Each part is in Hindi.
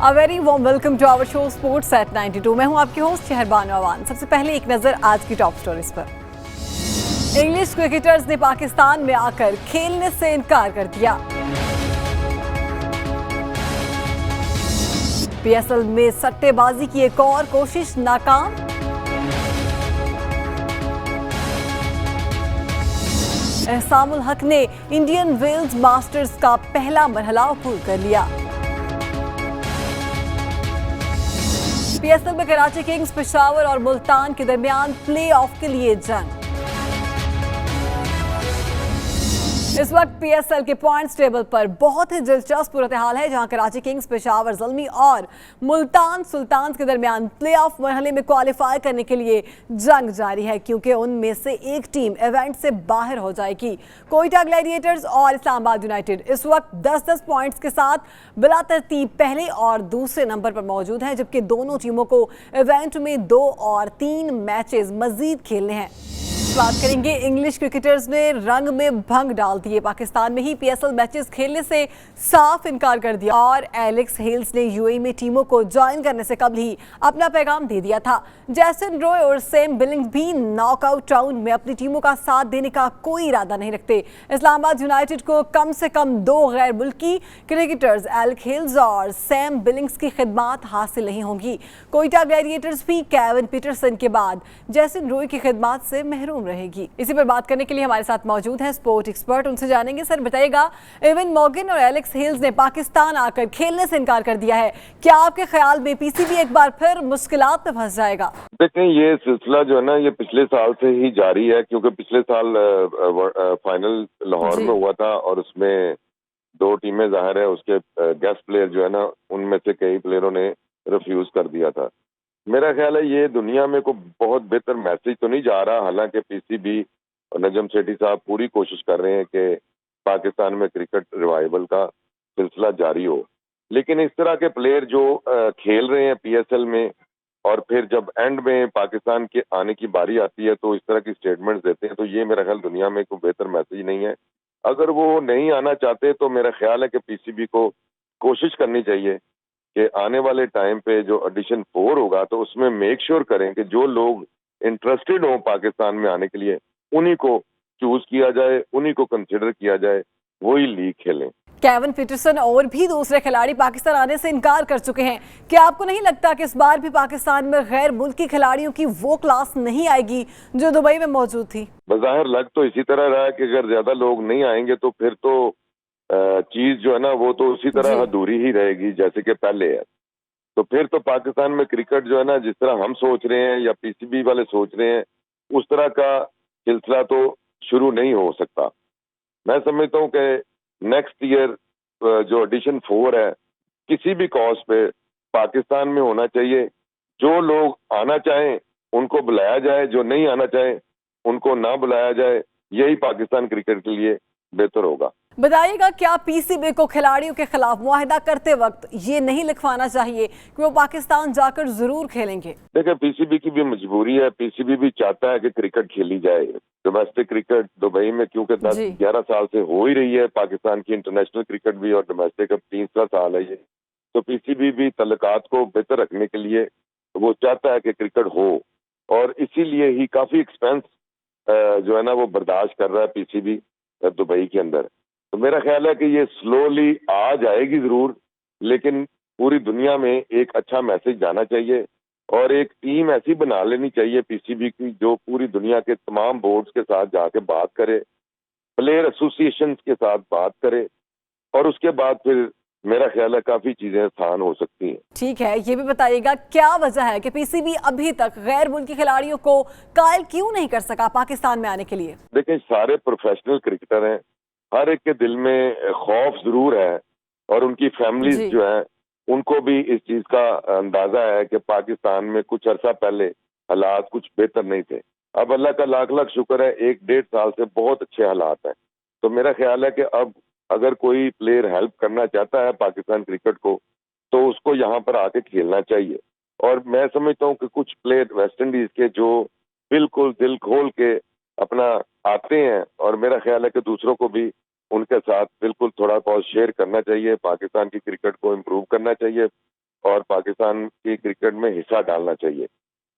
A very warm welcome to our show Sports at 92। मैं हूं आपकी होस्ट शहरबानो अवान। सबसे पहले एक नजर आज की टॉप स्टोरीज पर। इंग्लिश क्रिकेटर्स ने पाकिस्तान में आकर खेलने से इनकार कर दिया। पीएसएल में सट्टेबाजी की एक और कोशिश नाकाम। एहसामुल हक ने इंडियन वेल्स मास्टर्स का पहला मरहला पूरा कर लिया। पीएसएल में कराची किंग्स, पेशावर और मुल्तान के दरमियान प्लेऑफ के लिए जंग। इस वक्त पीएसएल के पॉइंट्स टेबल पर बहुत ही दिलचस्प सूरत हाल है, जहां कराची किंग्स, पेशावर ज़ल्मी और मुल्तान सुल्तान के दरमियान प्लेऑफ मरहले में क्वालिफाई करने के लिए जंग जारी है, क्योंकि उनमें से एक टीम इवेंट से बाहर हो जाएगी। कोयटा ग्लैडिएटर्स और इस्लामाबाद यूनाइटेड इस वक्त 10-10 पॉइंट्स के साथ बिला तरतीब पहले और दूसरे नंबर पर मौजूद हैं, जबकि दोनों टीमों को इवेंट में 2 और 3 मैचेस मजीद खेलने हैं। बात करेंगे इंग्लिश क्रिकेटर्स ने रंग में भंग डाल दिए। पाकिस्तान में ही पीएसएल मैचेस खेलने से साफ इनकार कर दिया और एलेक्स हेल्स ने यूएई में टीमों को ज्वाइन करने से कबल ही अपना पैगाम दे दिया था। जैसन रॉय और सैम बिलिंग्स भी नॉकआउट राउंड में अपनी टीमों का साथ देने का कोई इरादा नहीं रखते। इस्लामाबाद यूनाइटेड को कम से कम 2 गैर मुल्की क्रिकेटर्स एलेक्स हेल्स और सैम बिलिंग्स की खिदमात हासिल नहीं होंगी। कोयटा ग्लैडिएटर्स भी केविन पीटरसन के बाद जैसन रॉय की खिदमात से महरूम रहेगी। इसी पर बात करने के लिए हमारे साथ मौजूद हैं स्पोर्ट एक्सपर्ट, उनसे जानेंगे। सर बताइएगा, एवन मॉर्गन और एलेक्स हेल्स ने पाकिस्तान आकर खेलने से इनकार कर दिया है, क्या आपके ख्याल में पीसीबी एक बार फिर मुश्किलात में फंस जाएगा? देखें, ये सिलसिला जो है ना, ये पिछले साल से ही जारी है, क्योंकि पिछले साल फाइनल लाहौर में हुआ था और उसमें 2 टीमें जाहिर है उसके गेस्ट प्लेयर जो है ना, उनमें से कई प्लेयरों ने रिफ्यूज कर दिया था। मेरा ख्याल है ये दुनिया में कोई बहुत बेहतर मैसेज तो नहीं जा रहा। हालांकि पीसीबी और नजम सेठी साहब पूरी कोशिश कर रहे हैं कि पाकिस्तान में क्रिकेट रिवाइवल का सिलसिला जारी हो, लेकिन इस तरह के प्लेयर जो खेल रहे हैं पीएसएल में और फिर जब एंड में पाकिस्तान के आने की बारी आती है तो इस तरह की स्टेटमेंट्स देते हैं, तो ये मेरा ख्याल दुनिया में कोई बेहतर मैसेज नहीं है। अगर वो नहीं आना चाहते तो मेरा ख्याल है कि पीसीबी को कोशिश करनी चाहिए कि आने वाले टाइम पे जो एडिशन 4 होगा तो उसमें मेक श्योर करें कि जो लोग इंटरेस्टेड हों पाकिस्तान में आने के लिए उन्हीं को चूज किया जाए, उन्हीं को कंसिडर किया जाए, वही लीग खेलें। केविन पीटरसन और भी दूसरे खिलाड़ी पाकिस्तान आने से इनकार कर चुके हैं। क्या आपको नहीं लगता कि इस बार भी पाकिस्तान में गैर मुल्की खिलाड़ियों की वो क्लास नहीं आएगी जो दुबई में मौजूद थी? बज़ाहिर लग तो इसी तरह रहा है कि अगर ज्यादा लोग नहीं आएंगे तो फिर तो चीज जो है ना वो तो उसी तरह अधूरी ही रहेगी जैसे कि पहले है। तो फिर तो पाकिस्तान में क्रिकेट जो है ना, जिस तरह हम सोच रहे हैं या पीसीबी वाले सोच रहे हैं, उस तरह का सिलसिला तो शुरू नहीं हो सकता। मैं समझता हूँ कि नेक्स्ट ईयर जो एडिशन 4 है किसी भी कॉज पे पाकिस्तान में होना चाहिए। जो लोग आना चाहें उनको बुलाया जाए, जो नहीं आना चाहें उनको ना बुलाया जाए। यही पाकिस्तान क्रिकेट के लिए बेहतर होगा। बताइएगा, क्या पीसीबी को खिलाड़ियों के खिलाफ मुआहदा करते वक्त ये नहीं लिखवाना चाहिए कि वो पाकिस्तान जाकर जरूर खेलेंगे? देखिए, पीसीबी की भी मजबूरी है, पीसीबी भी चाहता है कि क्रिकेट खेली जाए। डोमेस्टिक क्रिकेट दुबई में क्योंकि 10-11 साल से हो ही रही है, पाकिस्तान की इंटरनेशनल क्रिकेट भी और डोमेस्टिक अब 3 साल है ये। तो पीसीबी भी तल्लुकात को बेहतर रखने के लिए वो चाहता है कि क्रिकेट हो, और इसीलिए ही काफी एक्सपेंस जो है ना वो बर्दाश्त कर रहा है पीसीबी दुबई के अंदर। तो मेरा ख्याल है कि ये स्लोली आ जाएगी जरूर, लेकिन पूरी दुनिया में एक अच्छा मैसेज जाना चाहिए और एक टीम ऐसी बना लेनी चाहिए पीसीबी की जो पूरी दुनिया के तमाम बोर्ड्स के साथ जाके बात करे, प्लेयर एसोसिएशन के साथ बात करे, और उसके बाद फिर मेरा ख्याल है काफी चीजें आसान हो सकती हैं। ठीक है, ये भी बताइएगा, क्या वजह है कि पीसीबी अभी तक गैर मुल्की खिलाड़ियों को कायल क्यों नहीं कर सका पाकिस्तान में आने के लिए? देखिए, सारे प्रोफेशनल क्रिकेटर हैं, हर एक के दिल में खौफ जरूर है, और उनकी फैमिलीज जो है उनको भी इस चीज का अंदाजा है कि पाकिस्तान में कुछ अरसा पहले हालात कुछ बेहतर नहीं थे। अब अल्लाह का लाख लाख शुक्र है, 1-1.5 साल से बहुत अच्छे हालात हैं। तो मेरा ख्याल है कि अब अगर कोई प्लेयर हेल्प करना चाहता है पाकिस्तान क्रिकेट को तो उसको यहाँ पर आके खेलना चाहिए। और मैं समझता हूँ कि कुछ प्लेयर वेस्ट इंडीज के जो बिल्कुल दिल खोल के अपना आते हैं, और मेरा ख्याल है कि दूसरों को भी उनके साथ बिल्कुल थोड़ा बहुत शेयर करना चाहिए, पाकिस्तान की क्रिकेट को इम्प्रूव करना चाहिए। और पाकिस्तान की क्रिकेट में हिस्सा डालना चाहिए।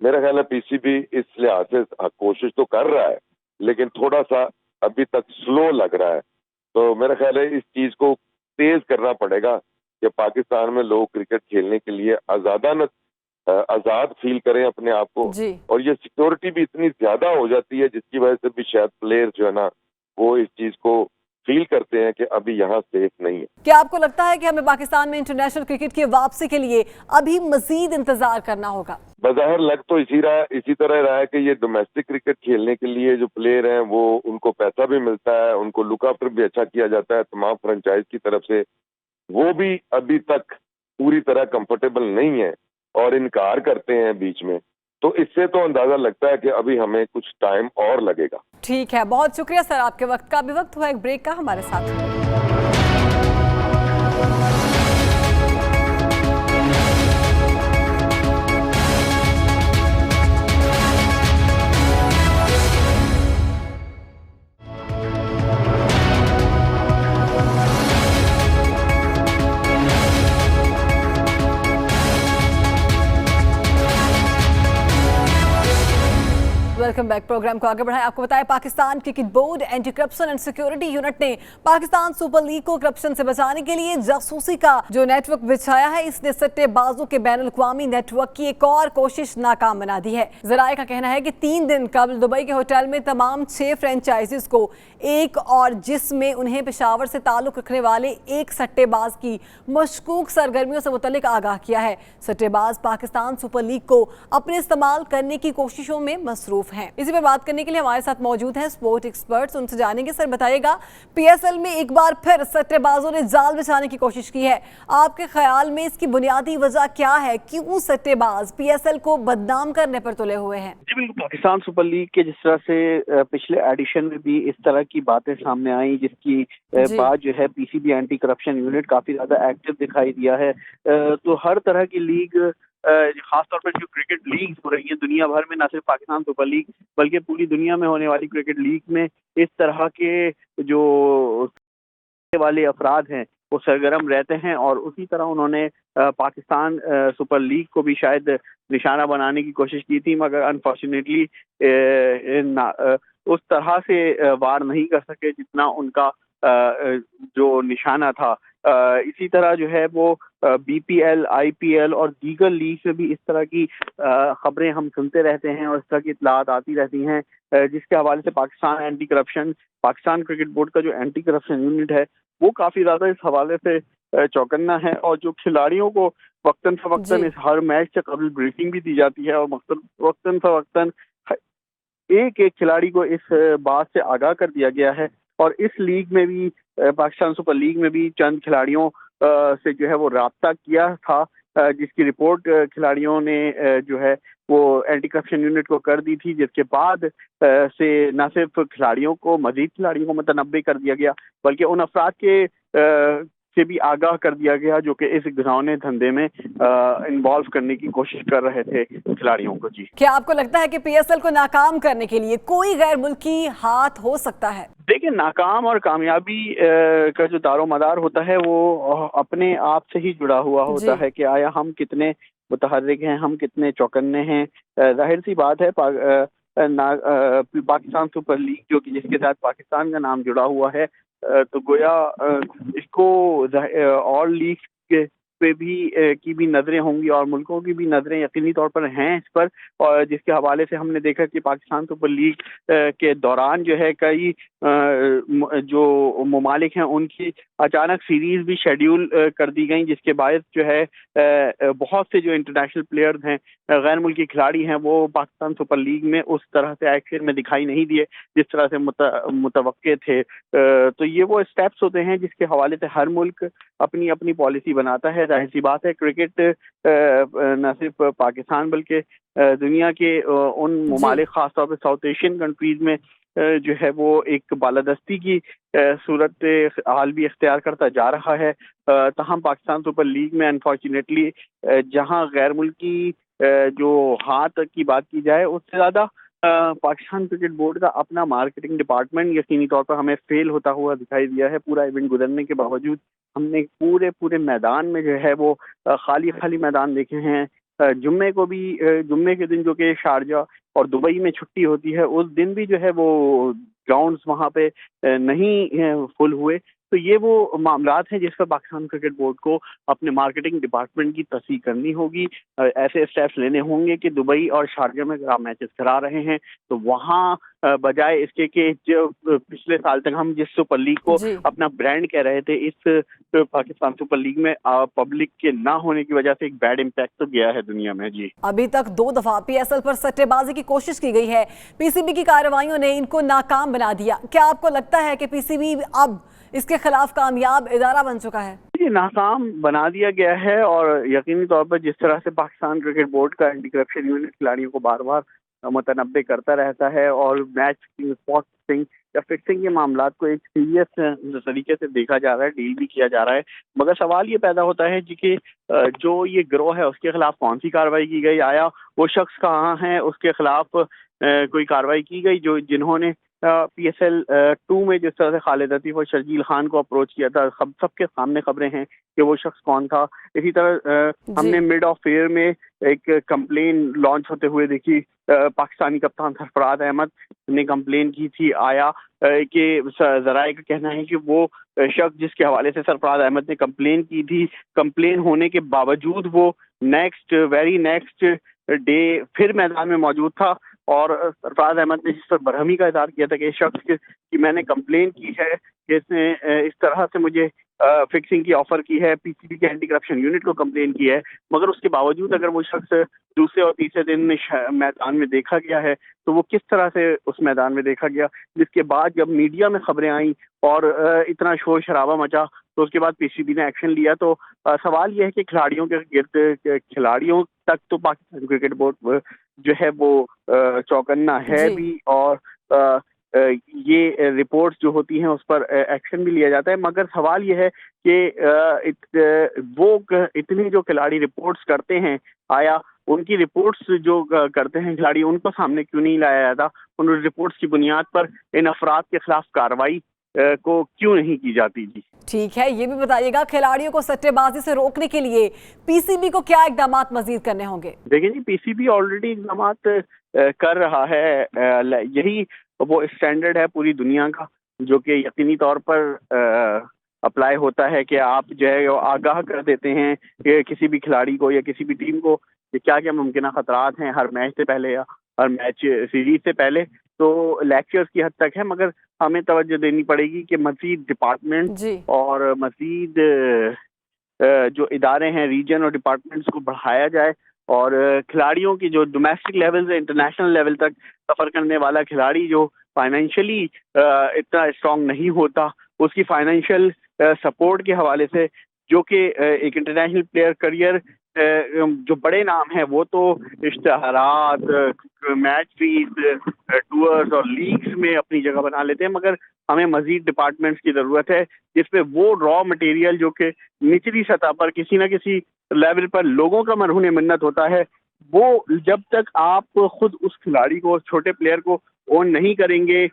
मेरा ख्याल है पीसीबी इस लिहाज से कोशिश तो कर रहा है, लेकिन थोड़ा सा अभी तक स्लो लग रहा है। तो मेरा ख्याल है इस चीज को तेज करना पड़ेगा कि पाकिस्तान में लोग क्रिकेट खेलने के लिए आजाद फील करें अपने आप को। जी। और ये सिक्योरिटी भी इतनी ज्यादा हो जाती है जिसकी वजह से भी शायद प्लेयर जो है ना वो इस चीज को फील करते हैं कि अभी यहाँ सेफ नहीं है। क्या आपको लगता है कि हमें पाकिस्तान में इंटरनेशनल क्रिकेट की वापसी के लिए अभी मजीद इंतजार करना होगा? बज़ाहिर लग तो इसी तरह रहा है कि ये डोमेस्टिक क्रिकेट खेलने के लिए जो प्लेयर हैं वो उनको पैसा भी मिलता है, उनको लुक आफ्टर भी अच्छा किया जाता है तमाम फ्रेंचाइज की तरफ से। वो भी अभी तक पूरी तरह कंफर्टेबल नहीं है और इनकार करते हैं बीच में। तो इससे तो अंदाजा लगता है कि अभी हमें कुछ टाइम और लगेगा। ठीक है, बहुत शुक्रिया सर आपके वक्त का। अभी वक्त हुआ एक ब्रेक का, हमारे साथ। Welcome back. प्रोग्राम को आगे बढ़ाएं। आपको बताएं, Pakistan cricket board anti corruption and security unit ने पाकिस्तान सुपर लीग को करप्शन से बचाने के लिए जासूसी का जो नेटवर्क बिछाया है, इसने सट्टेबाजों के बैनुल अक़वामी नेटवर्क की एक और कोशिश नाकाम बना दी है। ज़राए का कहना है कि 3 दिन कबल दुबई के होटल में तमाम 6 फ्रेंचाइजीज को एक और जिसमें उन्हें पेशावर से ताल्लुक रखने वाले एक सट्टेबाज की मशकूक सरगर्मियों से मुतल्लिक आगाह किया है। सट्टेबाज पाकिस्तान सुपर लीग को अपने इस्तेमाल करने की कोशिशों में मसरूफ हैं। इसी पर बात करने के लिए हमारे साथ मौजूद हैं स्पोर्ट एक्सपर्ट्स, उनसे जानेंगे। सर बताइएगा, पीएसएल में एक बार फिर सट्टेबाजों ने जाल बिछाने की कोशिश की है, आपके ख्याल में इसकी बुनियादी वजह क्या है? क्यों सट्टेबाज पीएसएल को बदनाम करने पर तुले हुए हैं? जी बिल्कुल, पाकिस्तान सुपर लीग के जिस तरह से पिछले एडिशन में भी इस तरह की बातें सामने आई, जिसकी बाद जो है पीसीबी एंटी करप्शन यूनिट काफी ज्यादा एक्टिव दिखाई दिया है। तो हर तरह की लीग, खासतौर पर जो क्रिकेट लीग हो रही है दुनिया भर में, न सिर्फ पाकिस्तान सुपर लीग बल्कि पूरी दुनिया में होने वाली क्रिकेट लीग में इस तरह के जो वाले अफराद हैं वो सरगर्म रहते हैं। और उसी तरह उन्होंने पाकिस्तान सुपर लीग को भी शायद निशाना बनाने की कोशिश की थी, मगर अनफॉर्चुनेटली उस तरह से वार नहीं कर सके जितना उनका जो निशाना था। इसी तरह जो है वो बीपीएल, आईपीएल और दीगर लीग में भी इस तरह की खबरें हम सुनते रहते हैं और इस तरह की इत्तलात आती रहती हैं, जिसके हवाले से पाकिस्तान क्रिकेट बोर्ड का जो एंटी करप्शन यूनिट है वो काफी ज्यादा इस हवाले से चौकन्ना है। और जो खिलाड़ियों को वक्तन फवक्तन इस हर मैच से कबल ब्रीफिंग भी दी जाती है और वक्तन फवक्तन एक खिलाड़ी को इस बात से आगाह कर दिया गया है। और इस लीग में भी, पाकिस्तान सुपर लीग में भी चंद खिलाड़ियों से जो है वो राब्ता किया था, जिसकी रिपोर्ट खिलाड़ियों ने जो है वो एंटी करप्शन यूनिट को कर दी थी, जिसके बाद से न सिर्फ खिलाड़ियों को, मजीद खिलाड़ियों को मुतनब्बे कर दिया गया, बल्कि उन अफराद के से भी आगाह कर दिया गया जो कि इस घिनौने धंधे में इन्वॉल्व करने की कोशिश कर रहे थे खिलाड़ियों को। जी, क्या आपको लगता है कि पीएसएल को नाकाम करने के लिए कोई गैर मुल्की हाथ हो सकता है? देखिए, नाकाम और कामयाबी का जो दारोमदार होता है वो अपने आप से ही जुड़ा हुआ होता है कि आया हम कितने मुतहर्रिक हैं, हम कितने चौकन्ने हैं। जाहिर सी बात है पाकिस्तान सुपर लीग जो कि जिसके साथ पाकिस्तान का नाम जुड़ा हुआ है, तो गोया इसको और लीग के पे भी की भी नजरें होंगी और मुल्कों की भी नजरें यकीनी तौर पर हैं इस पर। और जिसके हवाले से हमने देखा कि पाकिस्तान सुपर लीग के दौरान जो है कई जो ममालिक हैं उनकी अचानक सीरीज भी शेड्यूल कर दी गई, जिसके बायस जो है बहुत से जो इंटरनेशनल प्लेयर्स हैं, गैर मुल्की खिलाड़ी हैं, वो पाकिस्तान सुपर लीग में उस तरह से एक्शन में दिखाई नहीं दिए जिस तरह से मुतवक्के थे। तो ये वो स्टेप्स होते हैं जिसके हवाले से हर मुल्क अपनी अपनी पॉलिसी बनाता है। जाहिर सी बात है, क्रिकेट न सिर्फ पाकिस्तान बल्कि दुनिया के उन ममालिक, खासतौर पर साउथ एशियन कंट्रीज में जो है वो एक बालादस्ती की सूरत हाल भी इख्तियार करता जा रहा है। तहम पाकिस्तान सुपर लीग में अनफॉर्चुनेटली जहां गैर मुल्की जो हाथ की बात की जाए उससे ज़्यादा पाकिस्तान क्रिकेट बोर्ड का अपना मार्केटिंग डिपार्टमेंट यकीनी तौर पर हमें फेल होता हुआ दिखाई दिया है। पूरा इवेंट गुजरने के बावजूद हमने पूरे पूरे मैदान में जो है वो खाली खाली मैदान देखे हैं। जुम्मे को भी जुम्मे के दिन जो कि शारजा और दुबई में छुट्टी होती है, उस दिन भी जो है वो ग्राउंड्स वहाँ पे नहीं फुल हुए। तो ये वो मामलात हैं जिस पर पाकिस्तान क्रिकेट बोर्ड को अपने मार्केटिंग डिपार्टमेंट की तस्दीक करनी होगी। ऐसे स्टेप्स लेने होंगे कि दुबई और शारजा में अगर आप मैचेस करा रहे हैं तो वहाँ बजाय इसके कि जो पिछले साल तक हम जिस सुपर लीग को अपना ब्रांड कह रहे थे, इस पाकिस्तान सुपर लीग में पब्लिक के ना होने की वजह से एक बैड इम्पैक्ट तो गया है दुनिया में। जी, अभी तक 2 दफा पीएसएल पर सट्टेबाजी की कोशिश की गई है। पीसीबी की कार्रवाइयों ने इनको नाकाम बना दिया। क्या आपको लगता है कि पीसीबी अब इसके खिलाफ कामयाब इदारा बन चुका है? ये नाकाम बना दिया गया है और यकीनी तौर पर जिस तरह से पाकिस्तान क्रिकेट बोर्ड का एंटी करप्शन यूनिट खिलाड़ियों को बार बार मुतनब्बे करता रहता है और मैच फिक्सिंग, स्पॉट फिक्सिंग या फिक्सिंग के मामलात को एक सीरियस तरीके से देखा जा रहा है, डील भी किया जा रहा है। मगर सवाल ये पैदा होता है जी कि जो ये गिरोह है उसके खिलाफ कौन सी कार्रवाई की गई, आया वो शख्स कहाँ है, उसके खिलाफ कोई कार्रवाई की गई जो जिन्होंने PSL 2 में जिस तरह से खालिद लतीफ़ और शर्जील खान को अप्रोच किया था, सबके सामने खबरें हैं कि वो शख्स कौन था। इसी तरह हमने मिड ऑफ ईयर में एक कंप्लेन लॉन्च होते हुए देखी। पाकिस्तानी कप्तान सरफराज अहमद ने कंप्लेन की थी, आया कि ज़राए का कहना है कि वो शख्स जिसके हवाले से सरफराज अहमद ने कंप्लेन की थी, कंप्लेन होने के बावजूद वो वेरी नेक्स्ट डे फिर मैदान में मौजूद था और सरफराज अहमद ने जिस पर बरहमी का इज़हार किया था कि शख्स की मैंने कंप्लेन की है कि इसने इस तरह से मुझे फिक्सिंग की ऑफर की है, पीसीबी के एंटी करप्शन यूनिट को कंप्लेन की है, मगर उसके बावजूद अगर वो शख्स दूसरे और तीसरे दिन मैदान में देखा गया है तो वो किस तरह से उस मैदान में देखा गया। जिसके बाद जब मीडिया में खबरें आई और इतना शोर शराबा मचा तो उसके बाद पीसीबी ने एक्शन लिया। तो सवाल यह है कि खिलाड़ियों के गिर्द खिलाड़ियों तक तो पाकिस्तान क्रिकेट बोर्ड जो है वो चौकन्ना है भी और ये रिपोर्ट्स जो होती हैं उस पर एक्शन भी लिया जाता है। मगर सवाल ये है कि वो इतनी जो खिलाड़ी रिपोर्ट्स करते हैं, आया उनकी रिपोर्ट्स जो करते हैं खिलाड़ी उनको सामने क्यों नहीं लाया जाता? उन रिपोर्ट्स की बुनियाद पर इन अफराद के खिलाफ कार्रवाई को क्यों नहीं की जाती? जी ठीक है, ये भी बताइएगा खिलाड़ियों को सट्टेबाजी से रोकने के लिए पीसीबी को क्या इकदाम मजीद करने होंगे? देखिए जी, पीसीबी ऑलरेडी इकदाम कर रहा है। यही वो स्टैंडर्ड है पूरी दुनिया का जो कि यकीनी तौर पर अप्लाई होता है कि आप जो है आगाह कर देते हैं कि किसी भी खिलाड़ी को या किसी भी टीम को कि क्या क्या मुमकिन खतरात हैं हर मैच से पहले या हर मैच सीरीज से पहले। तो लेक्चर्स की हद तक है, मगर हमें तवज्जो देनी पड़ेगी कि मजीद डिपार्टमेंट और मजीद जो इदारे हैं रीजन और डिपार्टमेंट्स को बढ़ाया जाए और खिलाड़ियों की जो डोमेस्टिक लेवल से इंटरनेशनल लेवल तक सफ़र करने वाला खिलाड़ी जो फाइनेंशियली इतना स्ट्रांग नहीं होता, उसकी फाइनेंशियल सपोर्ट के हवाले से जो कि एक इंटरनेशनल प्लेयर करियर जो बड़े नाम हैं वो तो इश्तहारात, मैच फीस, टूर्स और लीग्स में अपनी जगह बना लेते हैं, मगर हमें मजीद डिपार्टमेंट्स की ज़रूरत है जिसमें वो रॉ मटेरियल जो कि निचली सतह पर किसी न किसी लेवल पर लोगों का मरहून मिन्नत होता है, वो जब तक आप खुद उस खिलाड़ी को, छोटे प्लेयर को ओन नहीं करेंगे,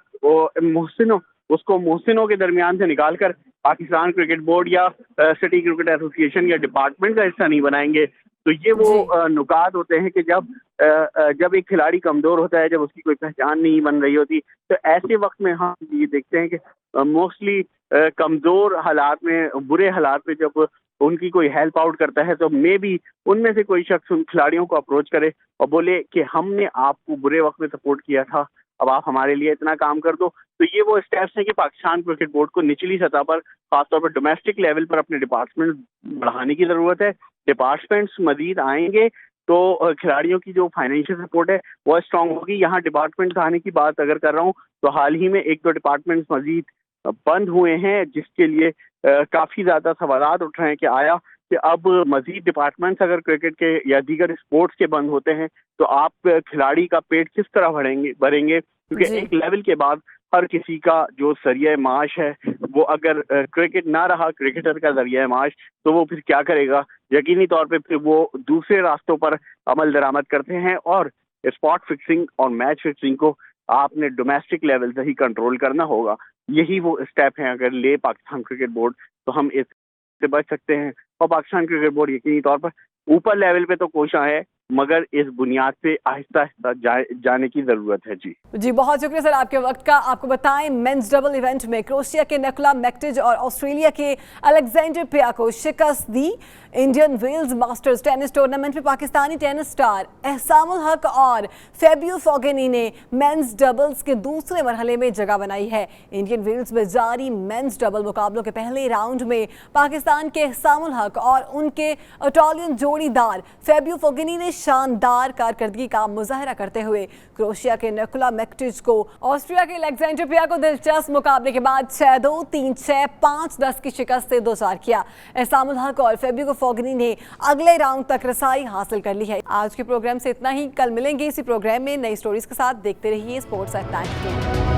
उसको मोहसिनों के दरमियान से निकाल कर पाकिस्तान क्रिकेट बोर्ड या सिटी क्रिकेट एसोसिएशन या डिपार्टमेंट का हिस्सा नहीं बनाएंगे, तो ये वो नुकात होते हैं कि जब एक खिलाड़ी कमज़ोर होता है, जब उसकी कोई पहचान नहीं बन रही होती, तो ऐसे वक्त में हम ये देखते हैं कि मोस्टली कमज़ोर हालात में, बुरे हालात में जब उनकी कोई हेल्प आउट करता है तो मे बी उनमें से कोई शख्स उन खिलाड़ियों को अप्रोच करे और बोले कि हमने आपको बुरे वक्त में सपोर्ट किया था, अब आप हमारे लिए इतना काम कर दो। तो ये वो स्टेप्स हैं कि पाकिस्तान क्रिकेट बोर्ड को निचली सतह पर, खासतौर पर डोमेस्टिक लेवल पर अपने डिपार्टमेंट बढ़ाने की ज़रूरत है। डिपार्टमेंट्स मजीद आएंगे तो खिलाड़ियों की जो फाइनेंशियल सपोर्ट है वो स्ट्रांग होगी। यहाँ डिपार्टमेंट्स आने की बात अगर कर रहा हूँ तो हाल ही में 1-2 डिपार्टमेंट्स मजीद बंद हुए हैं, जिसके लिए काफ़ी ज़्यादा सवालात उठ रहे हैं कि आया कि अब मजीद डिपार्टमेंट्स अगर क्रिकेट के या दीगर स्पोर्ट्स के बंद होते हैं तो आप खिलाड़ी का पेट किस तरह भरेंगे क्योंकि एक लेवल के बाद हर किसी का जो जरिया माश है वो अगर क्रिकेट ना रहा, क्रिकेटर का जरिया माश, तो वो फिर क्या करेगा? यकीनी तौर पे फिर वो दूसरे रास्तों पर अमल दरामद करते हैं और स्पॉट फिक्सिंग और मैच फिक्सिंग को आपने डोमेस्टिक लेवल से ही कंट्रोल करना होगा। यही वो स्टेप हैं अगर ले पाकिस्तान क्रिकेट बोर्ड तो हम इससे बच सकते हैं। और पाकिस्तान क्रिकेट बोर्ड यकीनी तौर पर ऊपर लेवल पे तो कोशिश है, मगर इस बुनियाद पे आहिस्ता आहिस्ता जाने की जरूरत है। जी बहुत शुक्रिया सर आपके वक्त का। आपको बताएं मेंस डबल इवेंट में क्रोएशिया के निकोला मैकटिज और ऑस्ट्रेलिया के अलेक्जेंडर पिया को शिकस्त दी। Indian Wells Masters tennis tournament में पाकिस्तानी टेनिस स्टार एहसामुल हक और फैबियो फोगिनी ने मेंस डबल्स के दूसरे मरहले में जगह बनाई है। इंडियन वेल्स में जारी मेंस डबल मुकाबलों के पहले राउंड में पाकिस्तान के एहसामुल हक और उनके इटालियन जोड़ीदार फैबियो फोगिनी ने शानदार कारकर्दगी का मुजाहरा करते हुए क्रोएशिया के निकोला मैकटिज को ऑस्ट्रिया के अलेक्जेंडर पिया को दिलचस्प मुकाबले के बाद 6-2, 3-6, 5-10 की शिकस्त से 2-4 किया। एहसामुल हक और फैबियो फोगिनी ने अगले राउंड तक रसाई हासिल कर ली है। आज के प्रोग्राम से इतना ही। कल मिलेंगे इसी प्रोग्राम में नई स्टोरीज के साथ। देखते रहिए स्पोर्ट्स एट 9।